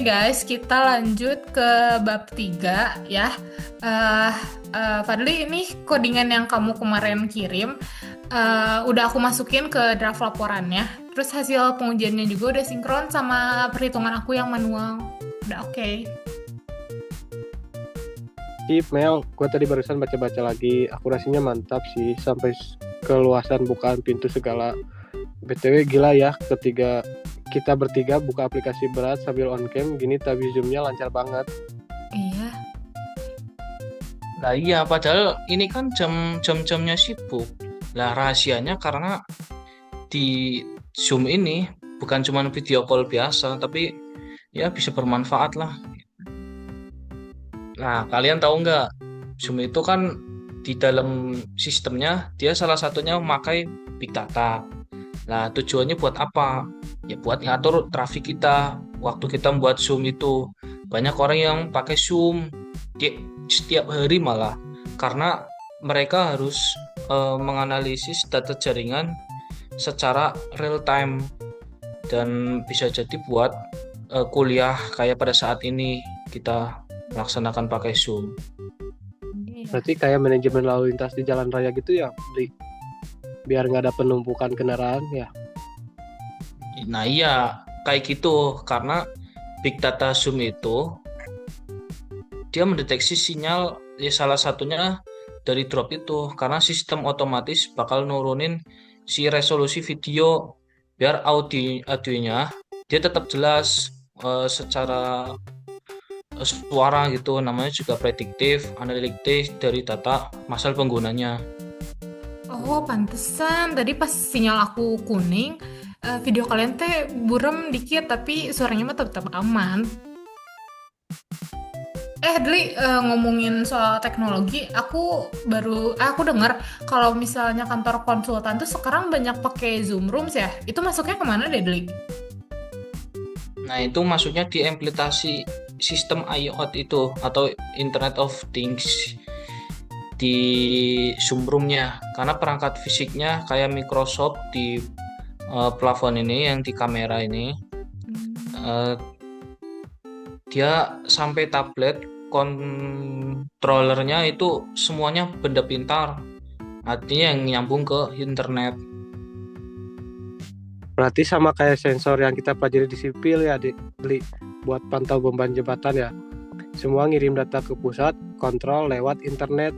guys, kita lanjut ke bab 3 ya. Eh Fadli, ini codingan yang kamu kemarin kirim udah aku masukin ke draft laporannya. Terus hasil pengujiannya juga udah sinkron sama perhitungan aku yang manual. Udah oke. Sip, Mel. Gue tadi barusan baca-baca lagi. Akurasinya mantap sih. Sampai keluasan bukaan pintu segala. BTW gila ya, kita bertiga buka aplikasi berat sambil on cam. Gini tapi zoomnya lancar banget. Iya. Lah iya, padahal ini kan jam-jamnya sibuk. Lah rahasianya karena di Zoom ini bukan cuma video call biasa, tapi ya bisa bermanfaat lah. Nah, kalian tahu nggak? Zoom itu kan di dalam sistemnya dia salah satunya memakai big data. Nah, tujuannya buat apa? Ya buat ngatur traffic kita. Waktu kita membuat Zoom itu banyak orang yang pakai Zoom setiap hari malah karena mereka harus menganalisis data jaringan secara real time dan bisa jadi buat kuliah kayak pada saat ini kita melaksanakan pakai Zoom. Berarti kayak manajemen lalu lintas di jalan raya gitu ya, biar nggak ada penumpukan kendaraan ya. Nah iya, kayak gitu karena big data Zoom itu dia mendeteksi sinyal ya salah satunya dari drop itu karena sistem otomatis bakal nurunin si resolusi video biar audionya dia tetap jelas secara suara gitu, namanya juga prediktif analitik dari data masal penggunanya. Oh, pantesan. Tadi pas sinyal aku kuning, video kalian teh burem dikit, tapi suaranya mah tetap aman. Dli, ngomongin soal teknologi, aku dengar kalau misalnya kantor konsultan tuh sekarang banyak pakai Zoom Rooms ya. Itu masuknya kemana deh, Dli? Nah, itu maksudnya di implementasi sistem IoT itu atau Internet of Things di Zoom Room-nya karena perangkat fisiknya kayak Microsoft di plafon ini yang di kamera ini dia sampai tablet kontrolernya itu semuanya benda pintar, artinya yang nyambung ke internet. Berarti sama kayak sensor yang kita pelajari di sipil ya, Beli buat pantau beban jembatan ya. Semua ngirim data ke pusat, kontrol lewat internet.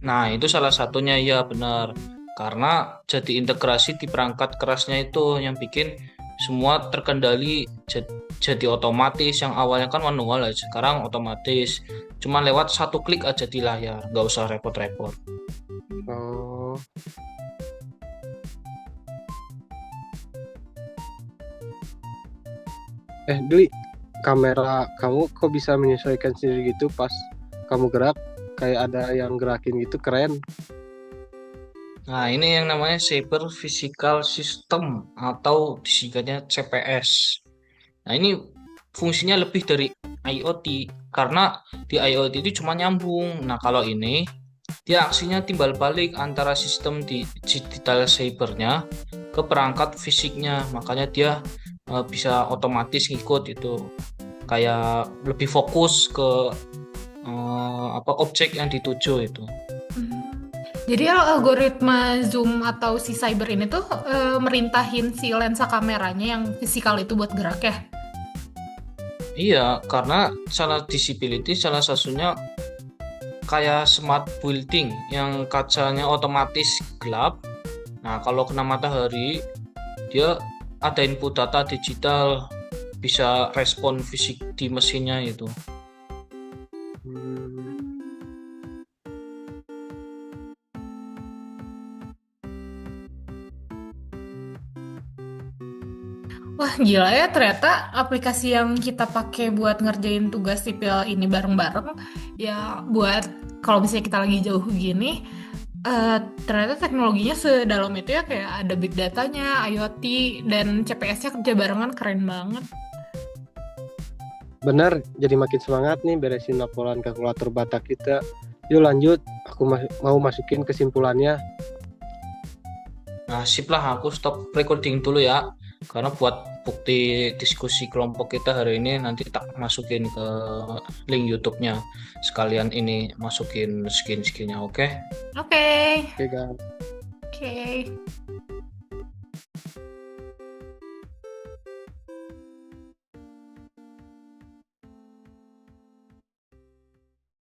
Nah, itu salah satunya ya benar. Karena jadi integrasi di perangkat kerasnya itu yang bikin semua terkendali jadi otomatis. Yang awalnya kan manual aja, sekarang otomatis. Cuma lewat satu klik aja di layar, nggak usah repot-repot. Oh. Dwi, kamera kamu kok bisa menyesuaikan sendiri gitu pas kamu gerak, kayak ada yang gerakin gitu, keren. Nah, ini yang namanya Cyber Physical System atau disingkatnya CPS. Nah, ini fungsinya lebih dari IoT karena di IoT itu cuma nyambung. Nah, kalau ini dia aksinya timbal balik antara sistem di digital cybernya ke perangkat fisiknya. Makanya dia bisa otomatis ngikut itu. Kayak lebih fokus ke objek yang dituju itu. Jadi algoritma Zoom atau si Cyber ini tuh merintahin si lensa kameranya yang fisikal itu buat gerak ya? Iya, karena salah disability salah satunya kayak smart building yang kacanya otomatis gelap. Nah, kalau kena matahari, dia ada input data digital, bisa respon fisik di mesinnya itu. Wah, gila ya, ternyata aplikasi yang kita pakai buat ngerjain tugas sipil ini bareng-bareng, ya buat kalau misalnya kita lagi jauh gini, ternyata teknologinya sedalam itu ya, kayak ada big datanya, IoT, dan CPS-nya kerja barengan, keren banget. Bener, jadi makin semangat nih beresin laporan kalkulator Batak kita. Yuk lanjut, aku mau masukin kesimpulannya. Nah, sip lah, aku stop recording dulu ya. Karena buat bukti diskusi kelompok kita hari ini nanti tak masukin ke link YouTube-nya. Sekalian ini masukin skin-skinnya, oke? Oke. Oke guys. Oke.